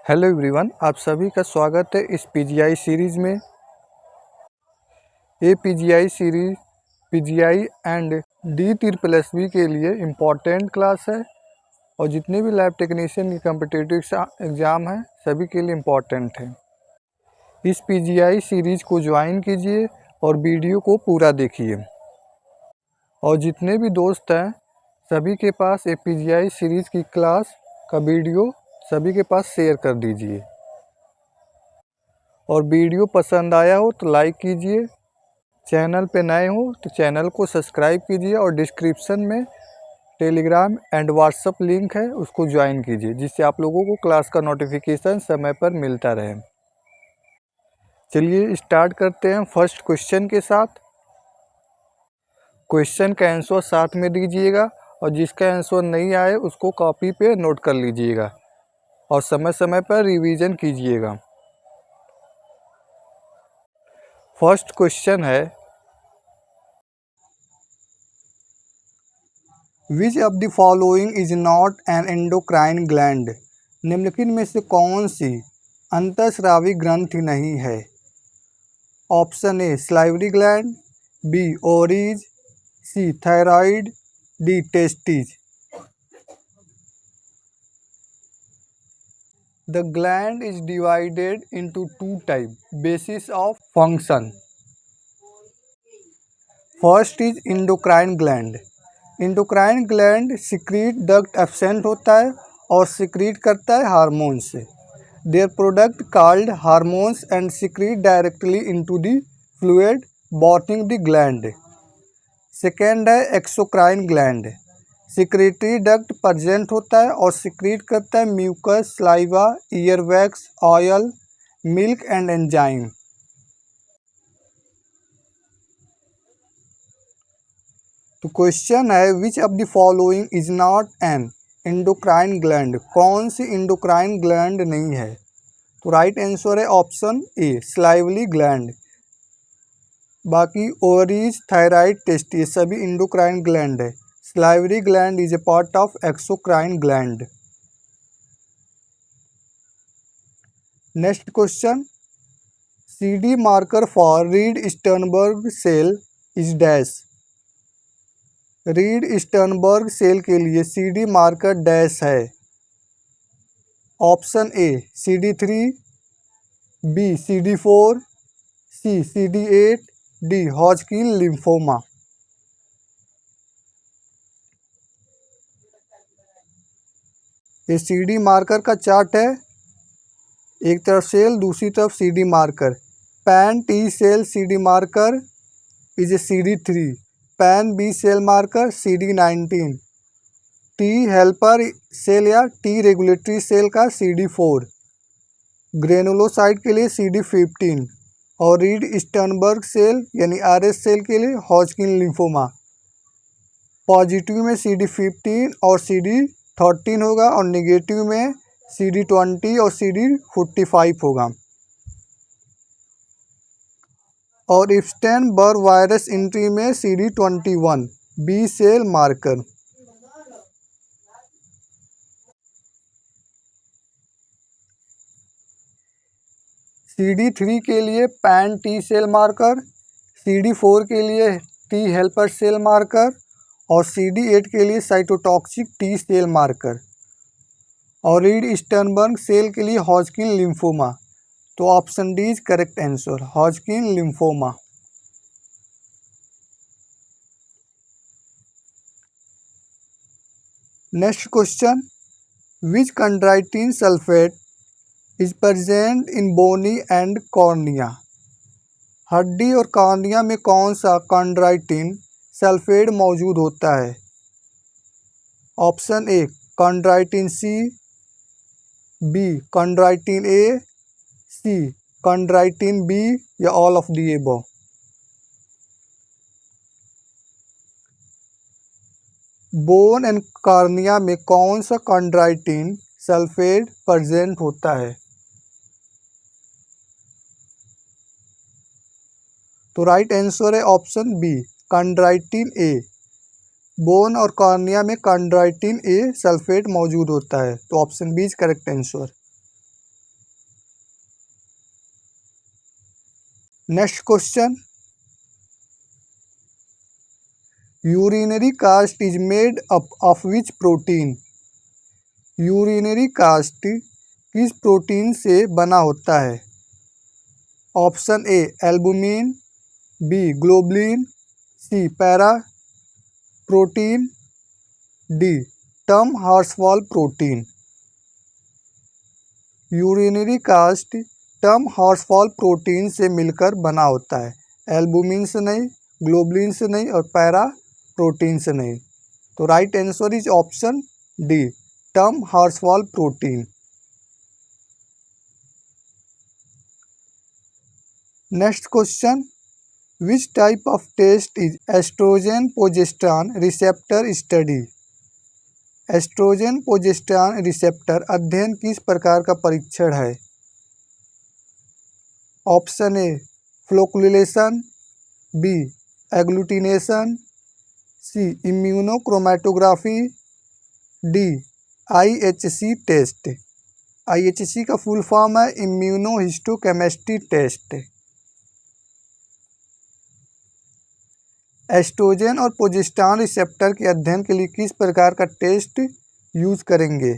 Hello everyone, आप सभी का स्वागत है इस पीजीआई सीरीज़ में। ये PGI series PGI and D plus B के लिए इम्पॉर्टेंट क्लास है और जितने भी लैब टेक्नीशियन की कम्पिटिटिव एग्ज़ाम हैं सभी के लिए इम्पॉर्टेंट है। इस पीजीआई सीरीज़ को ज्वाइन कीजिए और वीडियो को पूरा देखिए और जितने भी दोस्त हैं सभी के पास ये पीजीआई सीरीज़ की क्लास का वीडियो सभी के पास शेयर कर दीजिए और वीडियो पसंद आया हो तो लाइक कीजिए। चैनल पे नए हो तो चैनल को सब्सक्राइब कीजिए और डिस्क्रिप्शन में टेलीग्राम एंड व्हाट्सएप लिंक है, उसको ज्वाइन कीजिए जिससे आप लोगों को क्लास का नोटिफिकेशन समय पर मिलता रहे। चलिए स्टार्ट करते हैं फर्स्ट क्वेश्चन के साथ। क्वेश्चन का आंसर साथ में दीजिएगा और जिसका आंसर नहीं आए उसको कॉपी पे नोट कर लीजिएगा और समय समय पर रिवीजन कीजिएगा। फर्स्ट क्वेश्चन है, which of the following is not an endocrine gland. निम्नलिखित में से कौन सी अंतःस्रावी ग्रंथि नहीं है। Option A salivary gland, B ovaries, C thyroid, D testis. The gland is divided into two types basis of function. First is endocrine gland. Endocrine gland secrete duct absent होता है और सिक्रीट करता है हार्मोन्स से। Their product called hormones and secrete directly into the fluid bathing the gland. Second है exocrine gland. Secretory duct present होता है और सिक्रीट करता है mucus, saliva, ear wax, oil, milk and enzyme. तो क्वेश्चन है, which of the following is not an endocrine gland. कौन सी एंडोक्राइन ग्लैंड नहीं है। तो राइट आंसर है ऑप्शन ए सलाइवरी ग्लैंड। बाकी ओवरीज, थायराइड, टेस्टिस सभी एंडोक्राइन ग्लैंड है। Salivary gland is a part of exocrine gland. Next question, CD marker for Reed Sternberg cell is dash. Reed Sternberg cell के लिए CD marker dash है। Option A CD3, B CD4, C CD8, D Hodgkin lymphoma. ये CD marker का chart है, एक तरफ cell दूसरी तरफ CD marker. Pan T cell CD marker is a CD3, pan B cell marker CD19, T helper cell या T regulatory cell का CD4, granulocyte के लिए CD15 और रीड स्टर्नबर्ग सेल यानी RS सेल के लिए हॉजकिन लिम्फोमा। पॉजिटिव में CD15 और CD13 होगा और नेगेटिव में CD20 और CD45 होगा। और इप्स्टेन बर वायरस एंट्री में CD21 B cell marker. CD3 के लिए pan T cell marker, CD4 के लिए टी हेल्पर सेल मार्कर और CD8 के लिए साइटोटॉक्सिक टी सेल मार्कर और रीड स्टर्नबर्ग सेल के लिए हॉजकिन लिम्फोमा। तो option D is correct answer, Hodgkin lymphoma. Next question, which chondroitin sulphate is present in bony and cornea. हड्डी और cornea में कौन सा कंड्राइटिन सल्फेट मौजूद होता है। Option A chondroitin C, B chondroitin A, C chondroitin B या all of the above. Bone and cornea में कौन सा कंड्राइटिन सल्फेट प्रेजेंट होता है। तो राइट आंसर है option B chondroitin A. Bone और कॉर्निया में कंड्राइटिन ए सल्फेट मौजूद होता है। तो option B is correct answer. Next question, urinary cast is made up of which protein? Urinary cast किस प्रोटीन से बना होता है? Option A albumin, B globulin, C para protein, D Tamm Horsfall protein. Urinary cast Tamm Horsfall protein से मिलकर बना होता है, एल्बुमिन से नहीं, ग्लोबुलिन से नहीं और पैरा प्रोटीन से नहीं। तो right answer is option D Tamm Horsfall protein. Next question, which type of test is estrogen progesterone receptor study? Estrogen progesterone receptor अध्ययन किस प्रकार का परीक्षण है? Option A flocculation, B agglutination, C immunochromatography, D IHC test. IHC का full form है immunohistochemistry test. Estrogen और progesterone receptor के अध्ययन के लिए किस प्रकार का टेस्ट यूज करेंगे?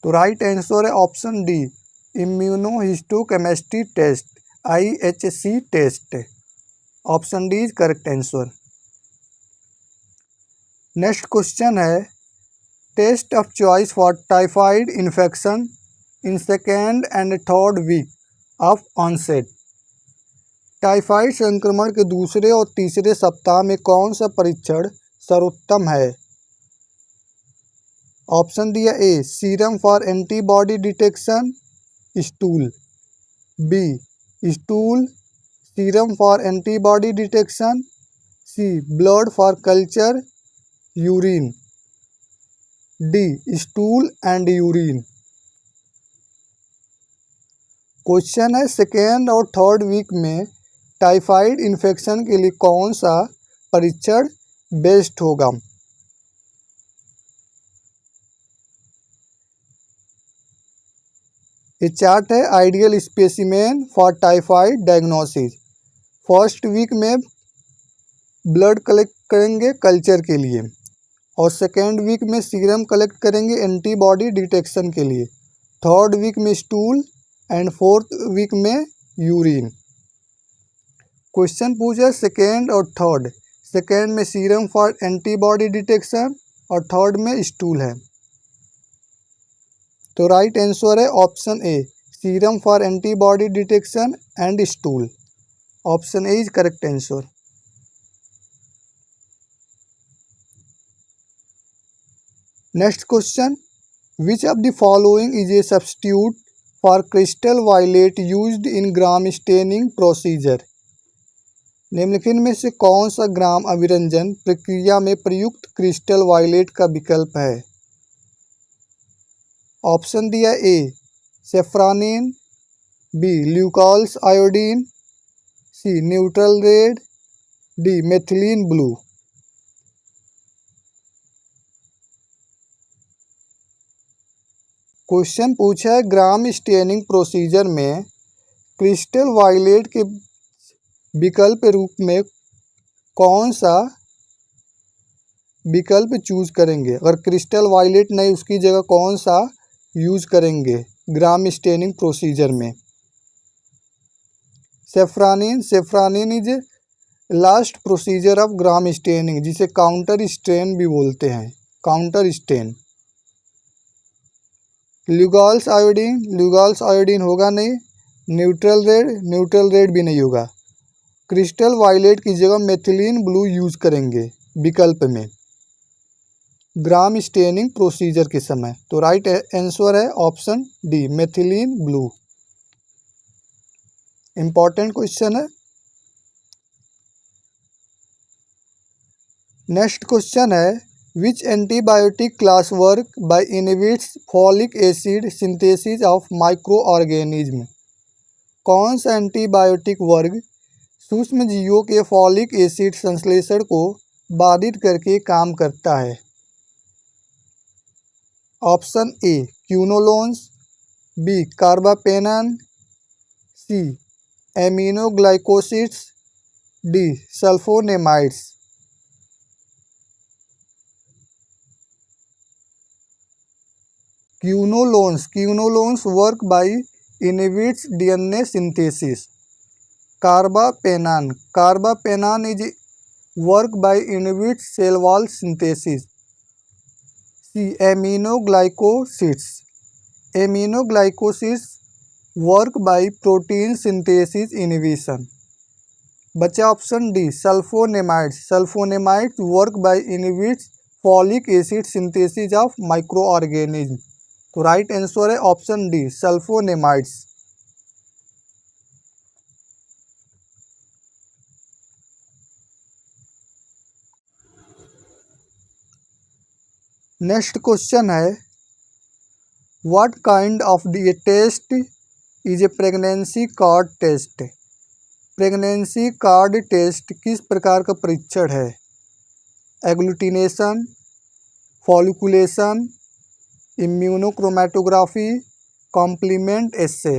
तो राइट आंसर है option D immunohistochemistry test, IHC test. Option D is correct answer. Next question है, test of choice for typhoid infection in second and third week of onset. Typhoid संक्रमण के दूसरे और तीसरे सप्ताह में कौन सा परीक्षण सर्वोत्तम है? ऑप्शन दिया A serum for antibody detection stool, B stool serum for antibody detection, C blood for culture urine, D stool and urine. Question है, सेकेंड और थर्ड वीक में टाइफाइड इन्फेक्शन के लिए कौन सा परीक्षण बेस्ट होगा? ये चार्ट है ideal specimen for typhoid diagnosis. First week में ब्लड कलेक्ट करेंगे कल्चर के लिए और सेकेंड वीक में सीरम कलेक्ट करेंगे एंटीबॉडी डिटेक्शन के लिए, थर्ड वीक में स्टूल एंड फोर्थ वीक में यूरिन। क्वेश्चन पूछा सेकेंड और थर्ड, सेकेंड में सीरम फॉर एंटीबॉडी डिटेक्शन और थर्ड में स्टूल है। तो राइट आंसर है option A serum for antibody detection and stool. Option A is correct answer. Next question, which of the following is a substitute for crystal violet used in gram staining procedure? निम्नलिखित में से कौन सा ग्राम अभिरंजन प्रक्रिया में प्रयुक्त crystal violet का विकल्प है? ऑप्शन दिया A safranin, B Lugol's iodine, C neutral red, D methylene blue. Question पूछा है ग्राम स्टेनिंग प्रोसीजर में क्रिस्टल वायलेट के विकल्प रूप में कौन सा विकल्प चूज करेंगे? अगर क्रिस्टल वायलेट नहीं उसकी जगह कौन सा यूज करेंगे ग्राम स्टेनिंग प्रोसीजर में? Safranin, safranin is last procedure of gram staining जिसे काउंटर स्टेन भी बोलते हैं, counter stain. Lugol's iodine, Lugol's iodine होगा नहीं। न्यूट्रल रेड, न्यूट्रल रेड भी नहीं होगा। क्रिस्टल वायलेट की जगह मेथिलीन ब्लू यूज करेंगे विकल्प में ग्राम स्टेनिंग प्रोसीजर के समय। तो राइट आंसर है option D methylene blue. Important question है। नेक्स्ट क्वेश्चन है, which antibiotic class work by inhibits folic acid synthesis of micro organism? कौन सा एंटीबायोटिक वर्ग सूक्ष्म जीवों के फॉलिक एसिड संश्लेषण को बाधित करके काम करता है? Option A quinolones, B carbapenem, C aminoglycosides, D sulphonamides. Quinolones work by inhibits DNA synthesis. Carbapenem is work by inhibits cell wall synthesis. C. Aminoglycosids work by protein synthesis inhibition. बचा option D sulphonamides work by inhibits folic acid synthesis of micro organism. तो right answer है option D sulphonamides. Next question है what kind of the test is a pregnancy card test. Pregnancy card test किस प्रकार का परीक्षण है? Agglutination, flocculation, immunochromatography, complement assay.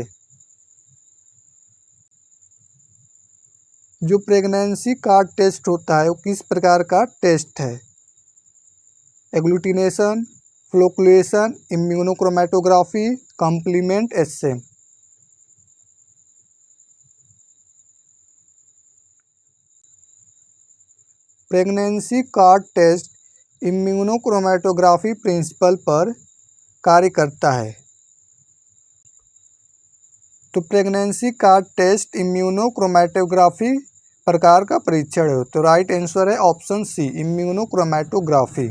जो pregnancy card test होता है वो किस प्रकार का टेस्ट है? एग्लूटिनेशन, फ्लोकुलेशन, इम्यूनोक्रोमेटोग्राफी, कॉम्प्लीमेंट एस्से। प्रेगनेंसी कार्ड टेस्ट इम्यूनोक्रोमेटोग्राफी प्रिंसिपल पर कार्य करता है। तो प्रेगनेंसी कार्ड टेस्ट इम्यूनोक्रोमेटोग्राफी प्रकार का परीक्षण है। तो राइट आंसर है option C immunochromatography.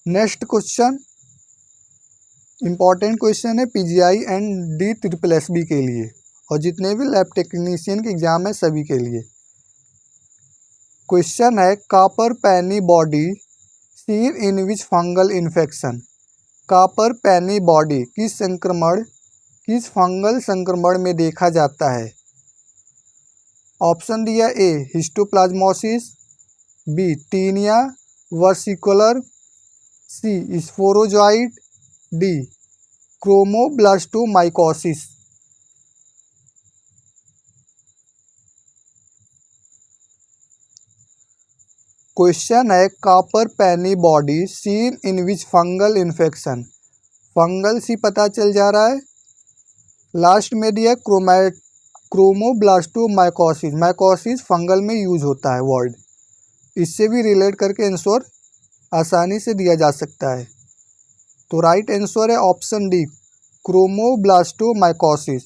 Next question important question है पीजीआई एंड DSSB के लिए और जितने भी लैब टेक्नीशियन के एग्जाम है सभी के लिए। क्वेश्चन है copper penny body seen in which fungal infection. Copper penny body किस फंगल संक्रमण में देखा जाता है? ऑप्शन दिया A histoplasmosis, B tinea versicolor, C sporozoite, D chromoblastomycosis. Question है copper penny body seen in which fungal infection. Fungal सी पता चल जा रहा है, लास्ट में दिया क्रोमोब्लास्टोमाइकोसिस। माइकोसिस फंगल में यूज होता है वर्ड, इससे भी रिलेट करके आंसर आसानी से दिया जा सकता है। तो राइट आंसर है option D chromoblastomycosis.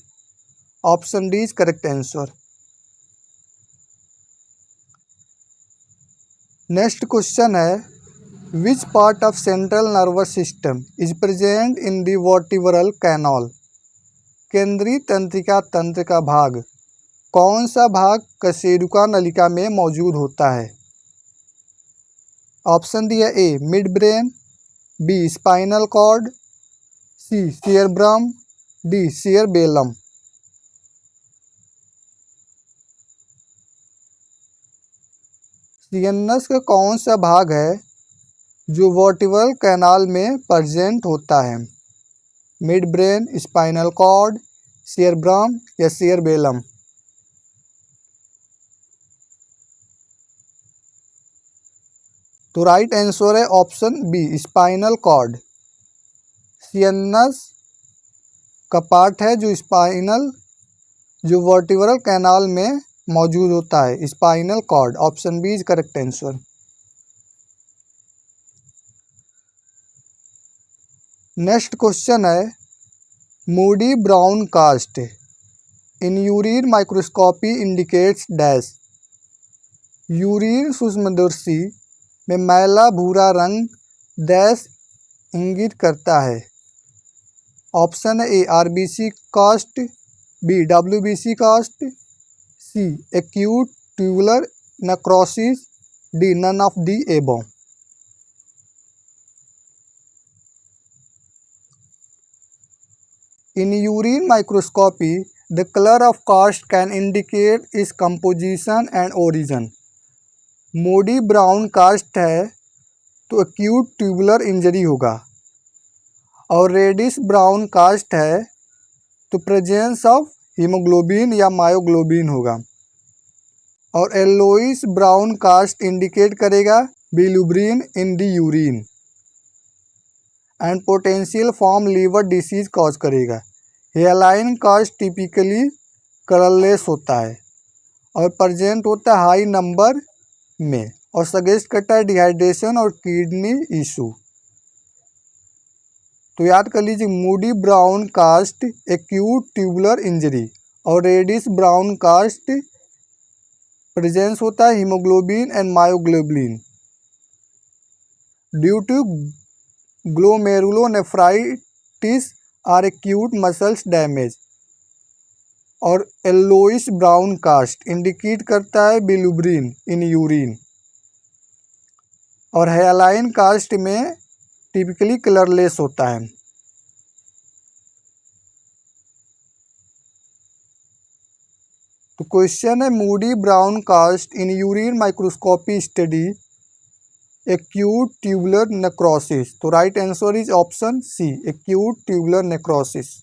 Option D is correct answer. Next question है which part of central nervous system is present in the vertebral canal. केंद्रीय तंत्रिका तंत्र का भाग कौन सा भाग कशेरुका नलिका में मौजूद होता है? ऑप्शन दिया A mid brain, B spinal cord, C cerebrum, D cerebellum. CNS का कौन सा भाग है जो वर्टिब्रल कैनाल में प्रेजेंट होता है? Mid brain, spinal cord, cerebrum या सेरेबेलम। तो राइट आंसर है option B spinal cord. CNS का पार्ट है जो वर्टिब्रल कैनाल में मौजूद होता है, spinal cord. Option B is correct answer. Next question है muddy brown cast in urine microscopy indicates dash. Urine सूक्ष्मदर्शी में मैला भूरा रंग डैश इंगित करता है? ऑप्शन है A RBC cast, B WBC cast, C acute tubular necrosis, D none of the above. In urine microscopy, the color of cast can indicate its composition and origin. Modi brown cast है तो acute tubular injury होगा। और reddish brown cast है तो presence of haemoglobin या myoglobin होगा। और yellowish brown cast indicate करेगा bilirubin in the urine and potential form liver disease cause करेगा। हेयरलाइन कास्ट टिपिकली कलरलेस होता है और प्रेजेंट होता है हाई नंबर में और सजेस्ट करता है डिहाइड्रेशन और किडनी इशू। तो याद कर लीजिए, muddy brown cast acute tubular injury और रेडिश ब्राउन कास्ट प्रेजेंस होता है haemoglobin and myoglobin due to glomerulonephritis or acute muscles damage. और येलोइश ब्राउन कास्ट इंडिकेट करता है बिलिरुबिन इन यूरिन। और हेयरलाइन कास्ट में टिपिकली कलरलेस होता है। तो क्वेश्चन है muddy brown cast in urine microscopy study acute tubular necrosis. तो right answer is option C, acute tubular necrosis.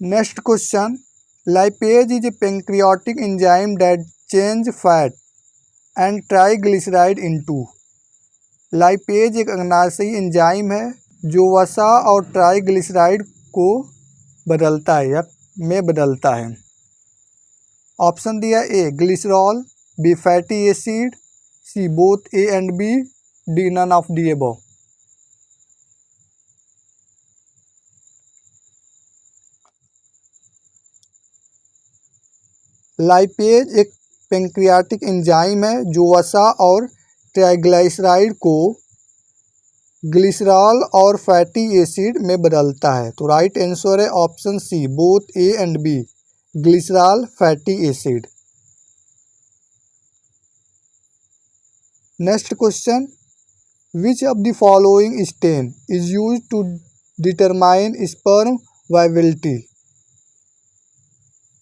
Next question, lipase is a pancreatic enzyme that change fat and triglyceride into. Lipase एक अग्नाशयी enzyme है जो वसा और triglyceride को बदलता है या में बदलता है। ऑप्शन दिया A glycerol, B fatty acid, C both A and B, D none of the above. Lipase एक पैंक्रियाटिक एंजाइम है जो वसा और ट्राइग्लिसराइड को ग्लिसरॉल और फैटी एसिड में बदलता है। तो राइट आंसर है option C, both A and B, glycerol fatty acid. Next question, which of the following stain is use to determine sperm viability.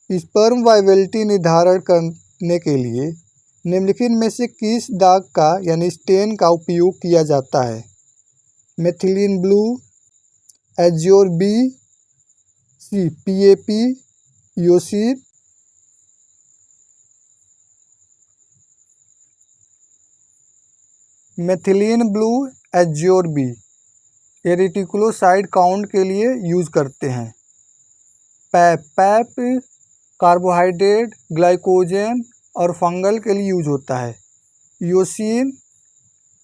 Sperm viability निर्धारण करने के लिए निम्नलिखित में से किस दाग का यानी स्टेन का उपयोग किया जाता है। Methylene blue, azure B, C PAP, eosin. Methylene blue, azure B ये रेटिकुलोसाइड काउंट के लिए यूज करते हैं। पैप कार्बोहाइड्रेट, ग्लाइकोजन और फंगल के लिए यूज होता है। योसीन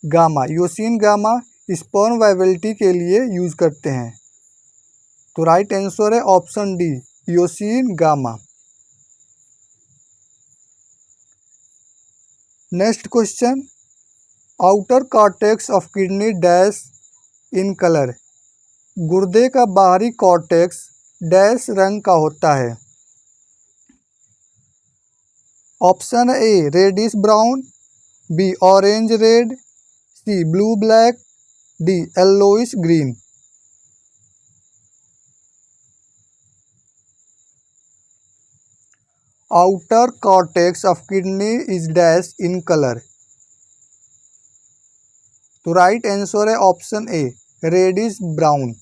गामा स्पर्म वाइबिलिटी के लिए यूज करते हैं। तो राइट आंसर है option D, eosin gamma. Next question, outer cortex of kidney dash in colour. गुर्दे का बाहरी कॉर्टेक्स डैश रंग का होता है। Option A reddish brown, B orange red, C blue black, D yellowish green. Outer cortex of kidney is dash in colour. तो right answer है option A, reddish brown.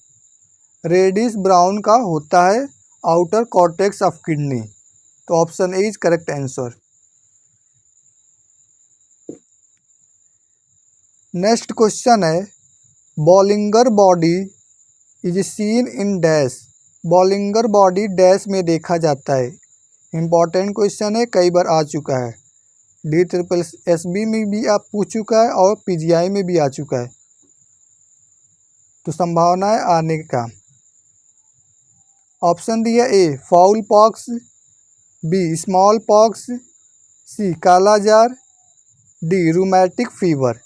Reddish brown का होता है आउटर कॉर्टेक्स ऑफ किडनी। तो option A is correct answer. Next question है, Bollinger body is seen in dash. Bollinger body dash में देखा जाता है। इम्पॉर्टेंट क्वेश्चन है, कई बार आ चुका है। DSSB में भी आप पूछ चुका है और PGI में भी आ चुका है, तो संभावना है आने का। ऑप्शन दिया A fowl pox, B small pox, C kala azar, D rheumatic fever.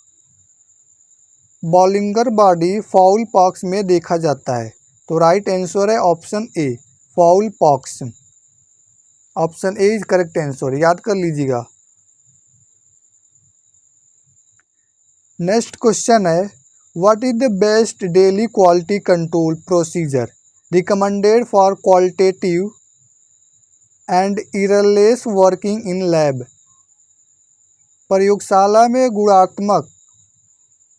Bollinger body fowl pox में देखा जाता है। तो राइट आंसर है option A, fowl pox. Option A is correct answer, याद कर लीजिएगा। नेक्स्ट क्वेश्चन है, what is the best daily quality control procedure recommended for qualitative and errorless working in lab. प्रयोगशाला में गुणात्मक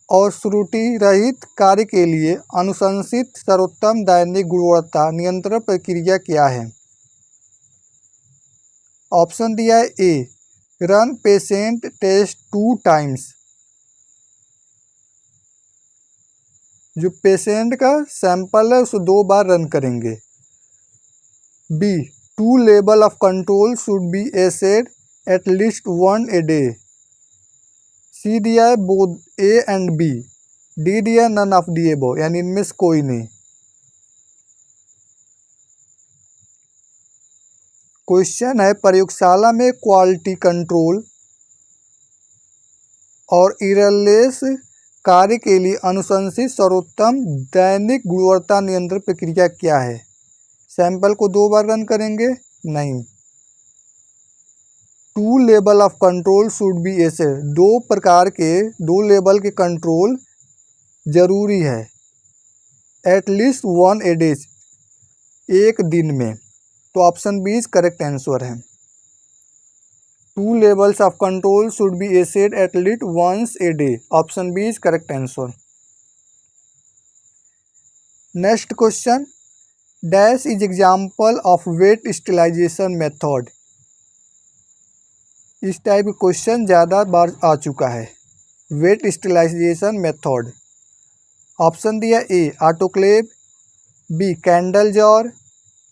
और त्रुटि रहित कार्य के लिए अनुशंसित सर्वोत्तम दैनिक गुणवत्ता नियंत्रण प्रक्रिया क्या है? ऑप्शन दिया है A, run patient test 2 times, जो पेशेंट का सैंपल है उसे 2 बार रन करेंगे। B, 2 level of control should be assayed at least 1 a day. C दिया है both A and B. D दिया है नन ऑफ दी अबव, यानी इनमें से कोई नहीं। क्वेश्चन है प्रयोगशाला में क्वालिटी कंट्रोल और इरलेस कार्य के लिए अनुशंसित सर्वोत्तम दैनिक गुणवत्ता नियंत्रण प्रक्रिया क्या है? सैंपल को 2 बार रन करेंगे? नहीं। 2 level of control should B ऐसे, 2 लेवल के कंट्रोल जरूरी है। एट लीस्ट 1 ए डे, एक दिन में। तो option B is correct answer है। 2 levels of control should be essayed at least once a day. Option B is correct answer. Next question. Dash is example of wet sterilization method. इस type का question ज़्यादा बार आ चुका है। Wait sterilisation method. Option दिया A, autoclave, B, candle jar,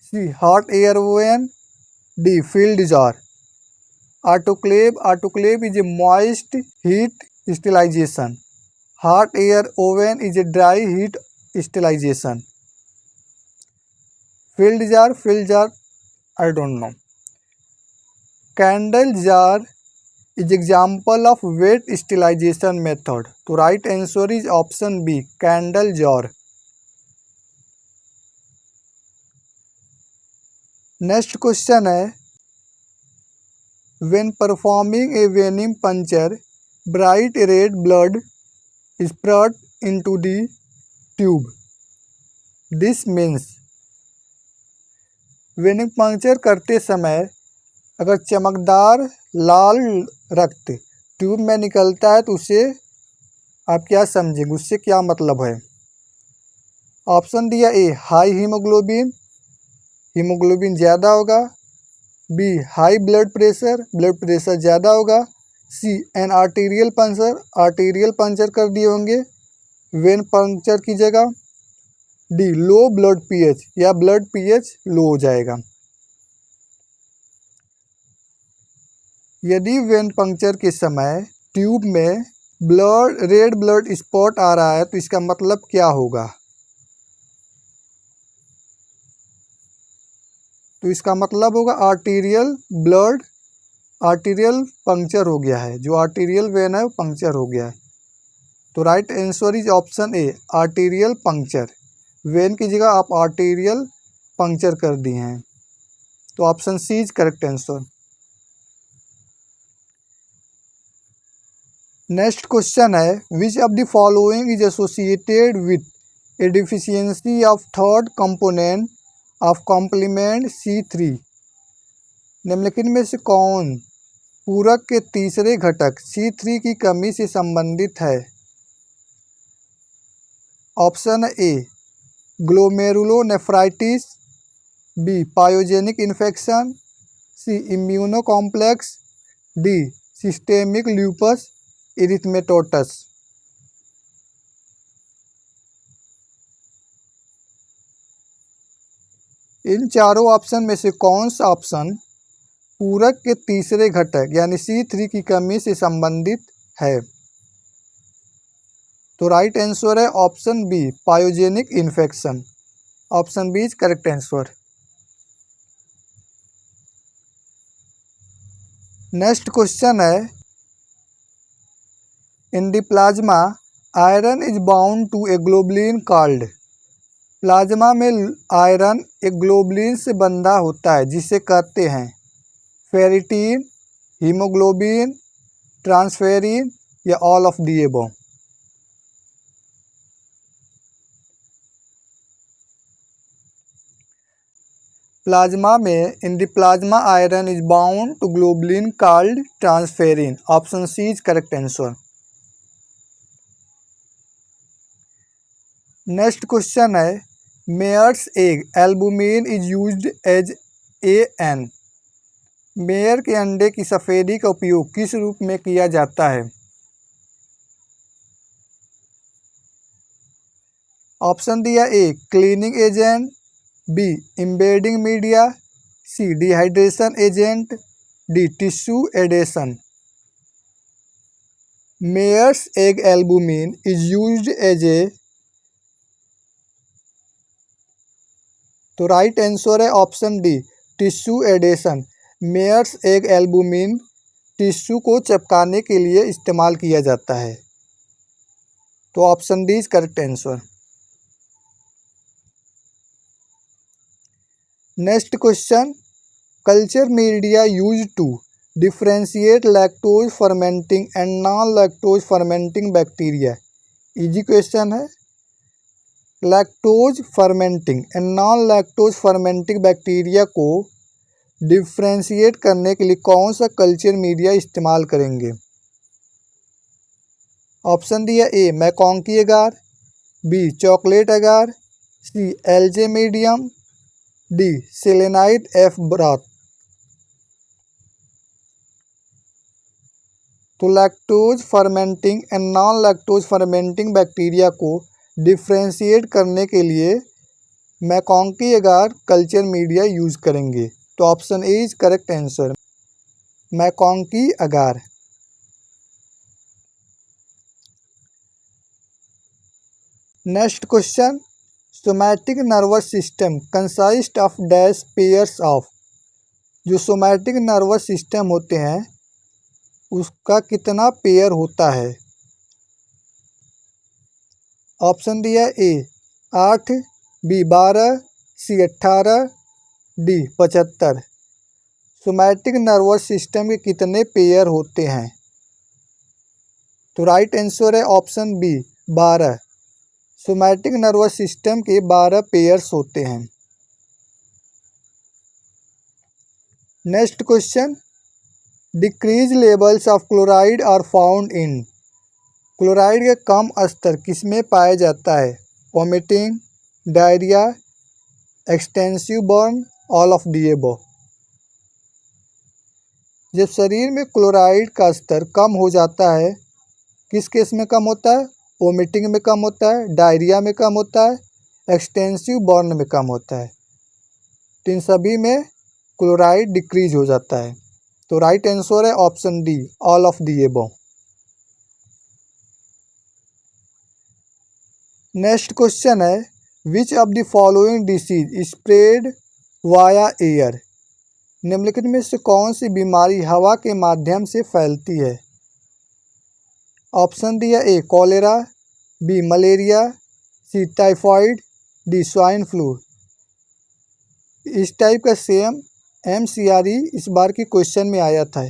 C, hot air oven, D, field jar. Autoclave is a moist heat sterilization. Hot air oven is a dry heat sterilization. Filled jar, I don't know. Candle jar is example of wet sterilization method. तो right answer is option B, candle jar. Next question है, when performing a venom puncture, bright red blood is poured into the tube. This means वेनिंग puncture करते समय अगर चमकदार लाल रक्त tube में निकलता है तो उसे आप क्या समझेंगे, उससे क्या मतलब है? ऑप्शन दिया ए, हाई हीमोग्लोबिन, हीमोग्लोबिन ज़्यादा होगा। बी, हाई ब्लड प्रेशर ज़्यादा होगा। सी, एन आर्टीरियल पंचर कर दिए होंगे वेन पंक्चर की जगह। डी, लो ब्लड पीएच, या ब्लड पीएच लो हो जाएगा। यदि वेन पंक्चर के समय ट्यूब में रेड ब्लड स्पॉट आ रहा है तो इसका मतलब क्या होगा? तो इसका मतलब होगा आर्टीरियल पंक्चर हो गया है, जो आर्टीरियल वेन है वो पंक्चर हो गया है। तो right answer is option A, arterial puncture. Vein की जगह आप आर्टीरियल पंक्चर कर दिए हैं, तो option C is correct answer. Next question है, which of the following is associated with a deficiency of third component of complement C3। निम्नलिखित में से कौन पूरक के तीसरे घटक C3 की कमी से संबंधित है? Option A, glomerulonephritis, B, pyogenic infection, C, immuno complex, D, systemic lupus erythematosus. इन चारों ऑप्शन में से कौन सा ऑप्शन पूरक के तीसरे घटक यानी C3 की कमी से संबंधित है? तो राइट आंसर है option B, pyogenic infection. Option B is correct answer. Next question है, in the plasma iron is bound to a globulin called. Plasma में आयरन एक ग्लोबुलिन से बंधा होता है जिसे कहते हैं फेरिटीन, हीमोग्लोबिन, ट्रांसफेरिन या all of the above. Plasma में in the plasma iron is bound to globulin called transferrin. Option C is correct answer. Next question है Myers egg albumin is used as an. Mayer के अंडे की सफेदी का उपयोग किस रूप में किया जाता है? ऑप्शन दिया A cleaning agent, B embedding media, C dehydration agent, D tissue adhesion. Mayer's egg albumin is used as a, तो राइट आंसर है option D tissue adhesion. Mayer's egg albumin tissue को चिपकाने के लिए इस्तेमाल किया जाता है, तो option D is correct answer. Next question culture media use to differentiate lactose fermenting and non lactose fermenting bacteria. Easy question है। Lactose fermenting and non lactose fermenting bacteria को डिफ्रेंशिएट करने के लिए कौन सा कल्चर मीडिया इस्तेमाल करेंगे? Option दिया ए मैकॉन्की एगार, B chocolate agar, C LJ medium, D selenite F broth. तो lactose fermenting and non lactose fermenting bacteria को डिफ्रेंशिएट करने के लिए मैकॉन्की एगार कल्चर मीडिया यूज करेंगे, तो option A is correct answer MacConkey agar. Next question somatic nervous system consist of dash pairs of. जो somatic nervous system होते हैं उसका कितना पेयर होता है? ऑप्शन दिया A 8, B 12, C 18, D 75। Somatic nervous system के कितने पेयर होते हैं? तो राइट आंसर है option B 12। Somatic nervous system के 12 पेयर्स होते हैं। Next question decrease levels of chloride are found in. Chloride के कम स्तर किसमें पाया जाता है? Vomiting, diarrhoea, extensive burn, all of the above. जब शरीर में क्लोराइड का स्तर कम हो जाता है किस केस में कम होता है? वॉमिटिंग में कम होता है, डायरिया में कम होता है, एक्सटेंसिव बर्न में कम होता है। तो इन सभी में क्लोराइड डिक्रीज हो जाता है, तो राइट आंसर है option D all of the above. Next question है which of the following disease spread via air. निम्नलिखित में से कौन सी बीमारी हवा के माध्यम से फैलती है? ऑप्शन दिया ए कॉलेरा, बी मलेरिया, सी टाइफाइड, डी स्वाइन फ्लू। इस टाइप का सेम MCRE इस बार की क्वेश्चन में आया था,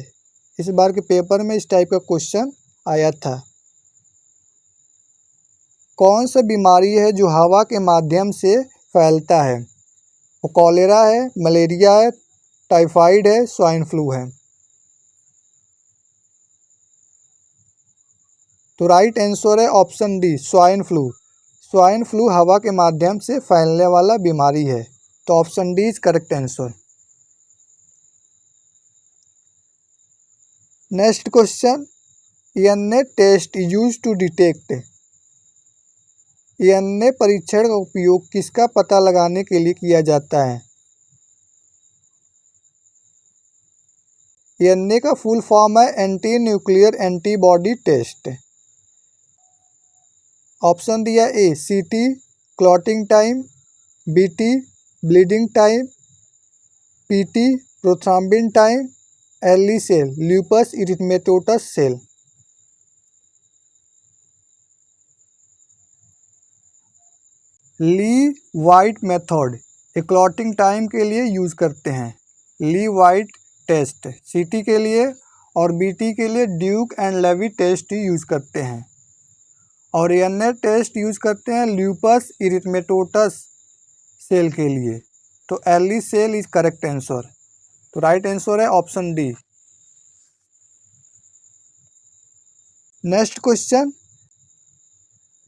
इस बार के पेपर में इस टाइप का क्वेश्चन आया था। कौन सा बीमारी है जो हवा के माध्यम से फैलता है? वो कॉलेरा है, मलेरिया है, टाइफाइड है, स्वाइन फ्लू है। तो राइट आंसर है option D swine flu. Swine flu हवा के माध्यम से फैलने वाला बीमारी है, तो option D is correct answer. Next question DNA test use to detect. DNA परीक्षण का उपयोग किसका पता लगाने के लिए किया जाता है? DNA का फुल फॉर्म है anti nuclear antibody test. Option दिया A CT clotting time, BT bleeding time, PT prothrombin time, LE cell lupus erythematosus cell. Lee White method clotting time के लिए यूज करते हैं। ली वाइट टेस्ट CT के लिए और BT के लिए Duke and Levy test use करते हैं, और DNA टेस्ट यूज करते हैं ल्यूपस इरिथमेटोसस सेल के लिए। तो LE cell is correct answer. तो राइट आंसर है option D. Next question,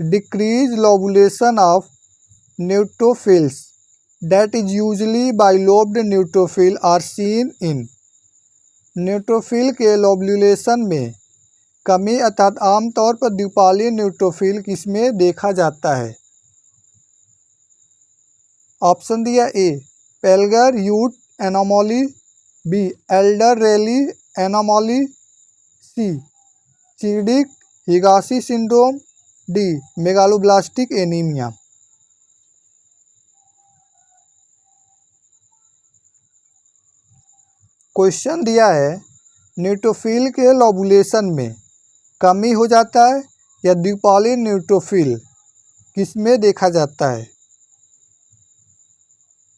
decrease lobulation of neutrophils that is usually bilobed neutrophil are seen in. Neutrophil के लोबुलेशन में कमी अर्थात आमतौर पर द्विपाली न्यूट्रोफिल किसमें देखा जाता है। ऑप्शन दिया A Pelger Huet anomaly, B Alder Reilly anomaly, C Chediak Higashi syndrome, D megaloblastic anaemia. Question दिया है न्यूट्रोफिल के लोबुलेशन में कमी हो जाता है या द्विपाली न्यूट्रोफिल किसमें देखा जाता है।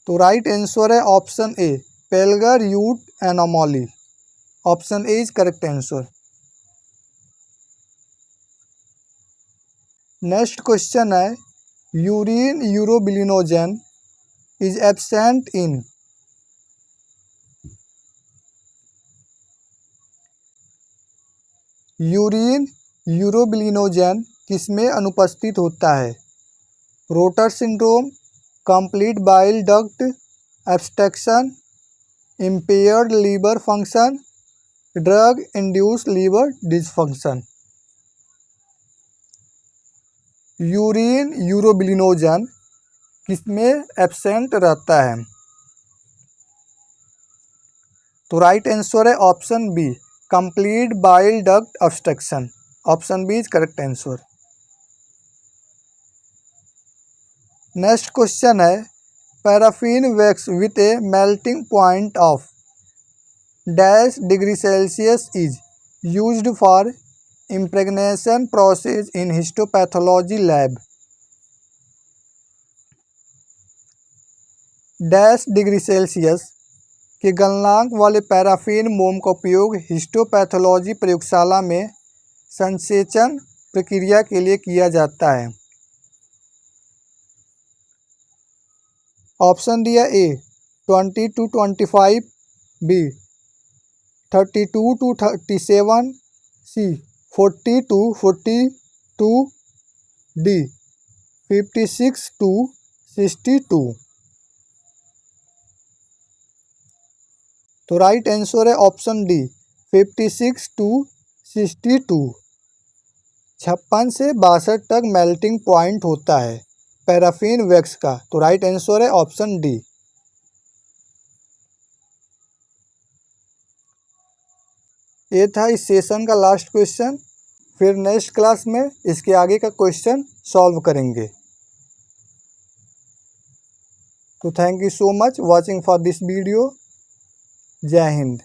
तो राइट आंसर है option A Pelger Huet anomaly. Option A is correct answer. Next question है urine urobilinogen is absent in. Urine urobilinogen किसमें अनुपस्थित होता है। Rotor syndrome, complete bile duct obstruction, impaired liver function, drug induced liver dysfunction. Urine urobilinogen किसमें absent रहता है। तो right answer है option B complete bile duct obstruction. Option B is correct answer. Next question है paraffin wax with a melting point of dash degree Celsius is used for impregnation process in histopathology lab. Dash degree Celsius के गलनांक वाले paraffin मोम का उपयोग histopathology प्रयोगशाला में संसेचन प्रक्रिया के लिए किया जाता है। ऑप्शन दिया A 20 to 25, B 32 to 37, C 40 to 42, D 56 to 62। तो राइट आंसर है ऑप्शन डी 56 to 62। 56 से 62 तक मेल्टिंग पॉइंट होता है पैराफिन वैक्स का। तो राइट आंसर है ऑप्शन डी। ये था इस सेशन का लास्ट क्वेश्चन। फिर नेक्स्ट क्लास में इसके आगे का क्वेश्चन सॉल्व करेंगे। तो thank you so much watching for this video. जय हिंद।